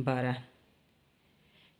12۔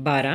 12۔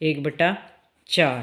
1/4۔